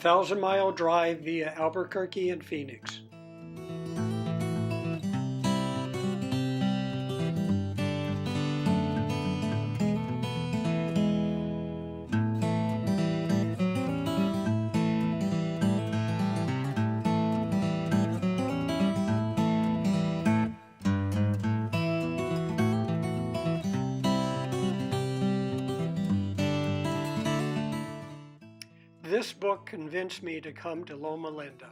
1,000-mile drive via Albuquerque and Phoenix. This book convinced me to come to Loma Linda.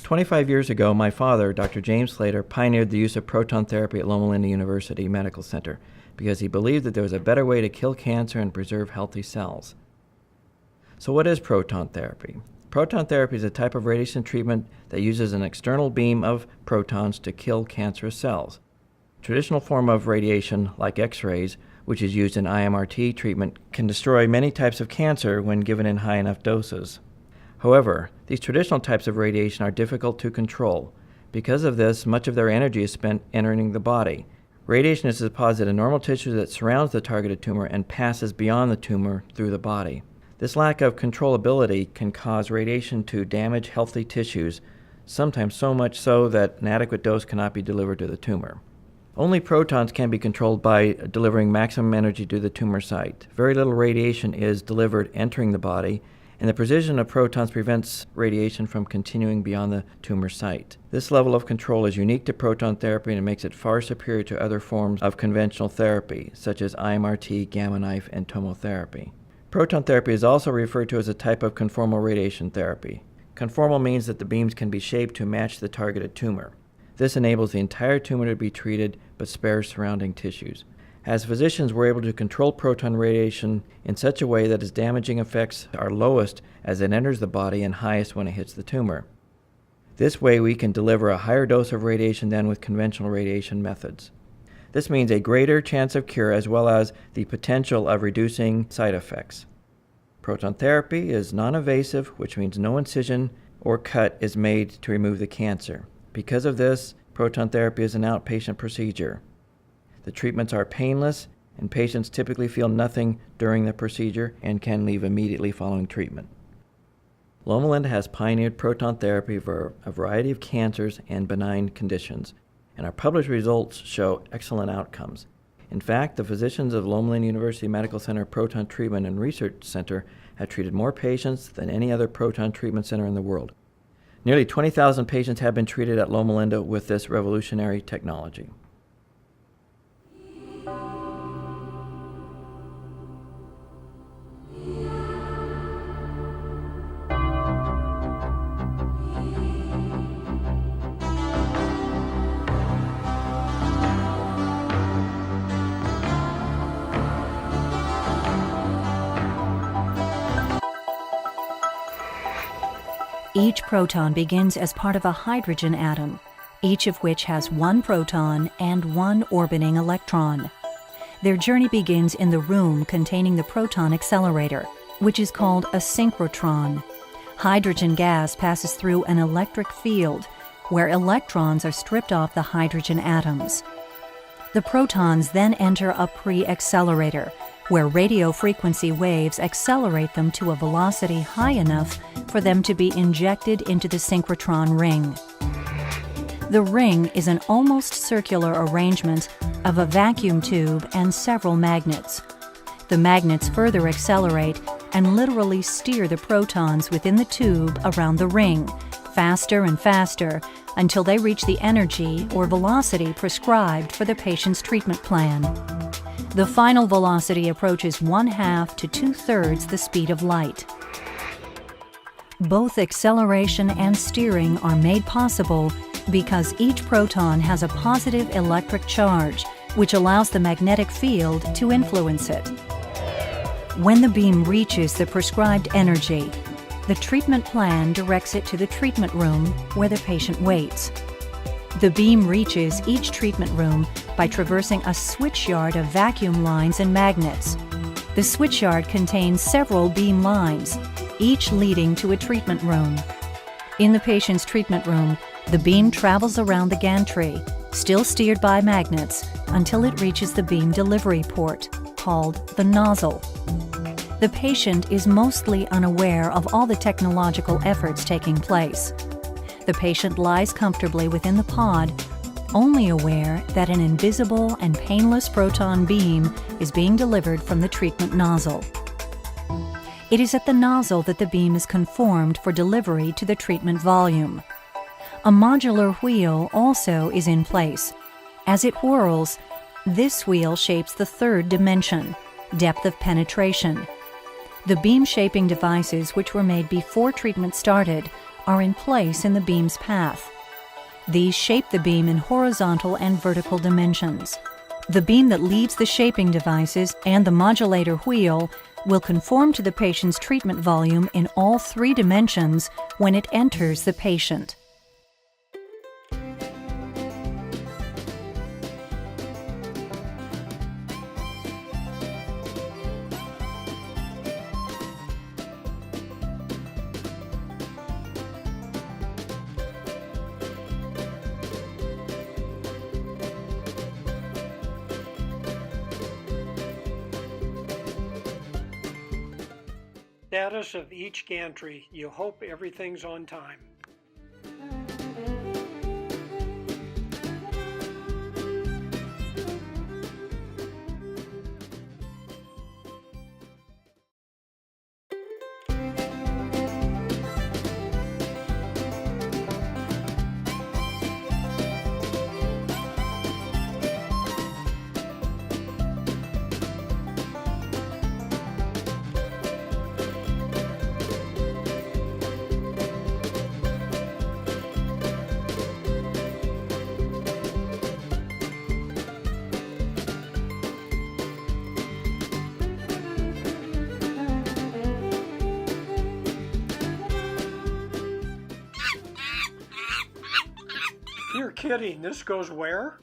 "25 years ago, my father, Dr. James Slater, pioneered the use of proton therapy at Loma Linda University Medical Center because he believed that there was a better way to kill cancer and preserve healthy cells." So what is proton therapy? Proton therapy is a type of radiation treatment that uses an external beam of protons to kill cancerous cells. Traditional form of radiation, like X-rays, which is used in IMRT treatment, can destroy many types of cancer when given in high enough doses. However, these traditional types of radiation are difficult to control. Because of this, much of their energy is spent entering the body. Radiation is deposited in normal tissue that surrounds the targeted tumor and passes beyond the tumor through the body. This lack of controllability can cause radiation to damage healthy tissues, sometimes so much so that an adequate dose cannot be delivered to the tumor. Only protons can be controlled by delivering maximum energy to the tumor site. Very little radiation is delivered entering the body, and the precision of protons prevents radiation from continuing beyond the tumor site. This level of control is unique to proton therapy, and it makes it far superior to other forms of conventional therapy, such as IMRT, gamma knife, and tomotherapy. Proton therapy is also referred to as a type of conformal radiation therapy. Conformal means that the beams can be shaped to match the targeted tumor. This enables the entire tumor to be treated, but spares surrounding tissues. As physicians, we're able to control proton radiation in such a way that its damaging effects are lowest as it enters the body and highest when it hits the tumor. This way, we can deliver a higher dose of radiation than with conventional radiation methods. This means a greater chance of cure as well as the potential of reducing side effects. Proton therapy is non-invasive, which means no incision or cut is made to remove the cancer. Because of this, proton therapy is an outpatient procedure. The treatments are painless, and patients typically feel nothing during the procedure and can leave immediately following treatment. Loma Linda has pioneered proton therapy for a variety of cancers and benign conditions, and our published results show excellent outcomes. In fact, the physicians of Loma Linda University Medical Center Proton Treatment and Research Center have treated more patients than any other proton treatment center in the world. Nearly 20,000 patients have been treated at Loma Linda with this revolutionary technology. Each proton begins as part of a hydrogen atom, each of which has one proton and one orbiting electron. Their journey begins in the room containing the proton accelerator, which is called a synchrotron. Hydrogen gas passes through an electric field where electrons are stripped off the hydrogen atoms. The protons then enter a pre-accelerator, where radio frequency waves accelerate them to a velocity high enough for them to be injected into the synchrotron ring. The ring is an almost circular arrangement of a vacuum tube and several magnets. The magnets further accelerate and literally steer the protons within the tube around the ring, faster and faster, until they reach the energy or velocity prescribed for the patient's treatment plan. The final velocity approaches 1/2 to 2/3 the speed of light. Both acceleration and steering are made possible because each proton has a positive electric charge, which allows the magnetic field to influence it. When the beam reaches the prescribed energy, the treatment plan directs it to the treatment room where the patient waits. The beam reaches each treatment room by traversing a switchyard of vacuum lines and magnets. The switchyard contains several beam lines, each leading to a treatment room. In the patient's treatment room, the beam travels around the gantry, still steered by magnets, until it reaches the beam delivery port, called the nozzle. The patient is mostly unaware of all the technological efforts taking place. The patient lies comfortably within the pod, only aware that an invisible and painless proton beam is being delivered from the treatment nozzle. It is at the nozzle that the beam is conformed for delivery to the treatment volume. A modular wheel also is in place. As it whirls, this wheel shapes the third dimension, depth of penetration. The beam shaping devices which were made before treatment started are in place in the beam's path. These shape the beam in horizontal and vertical dimensions. The beam that leaves the shaping devices and the modulator wheel will conform to the patient's treatment volume in all three dimensions when it enters the patient. Status of each gantry. You hope everything's on time. You're kidding. This goes where?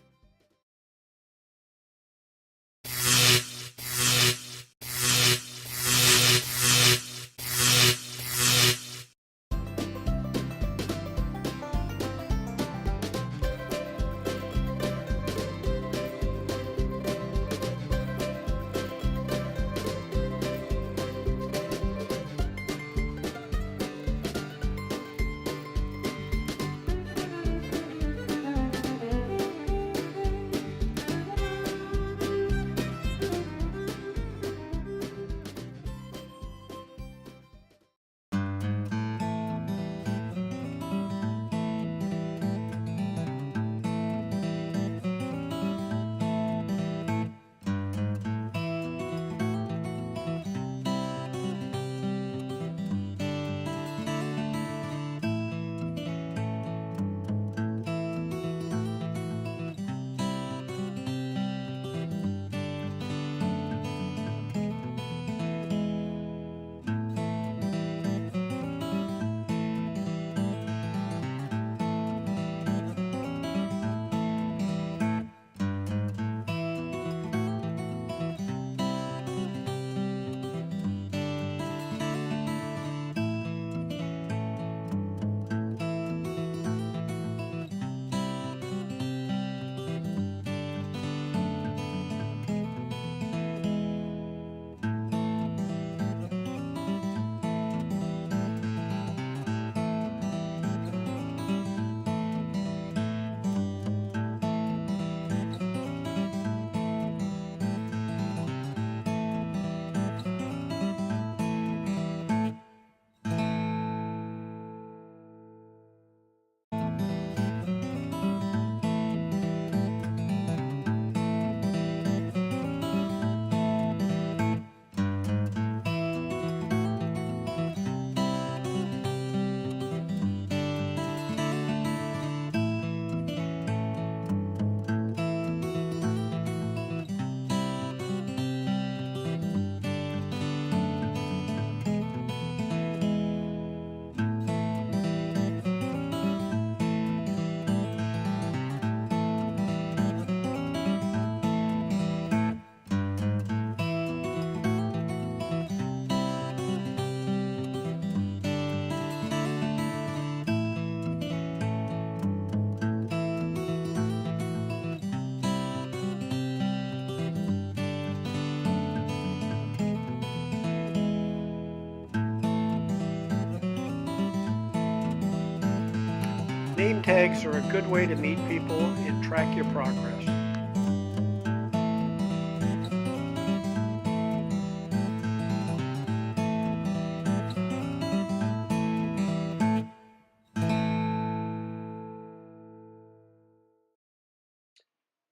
Name tags are a good way to meet people and track your progress.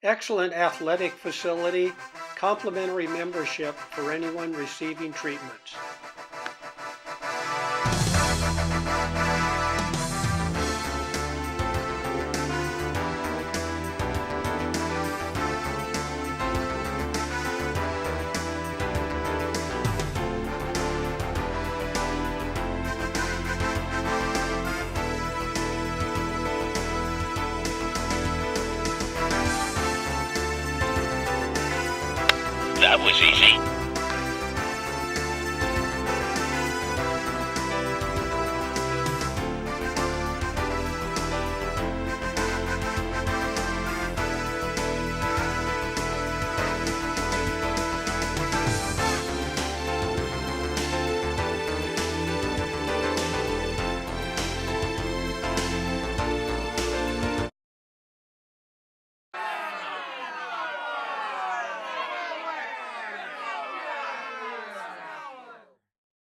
Excellent athletic facility, complimentary membership for anyone receiving treatments. That was easy.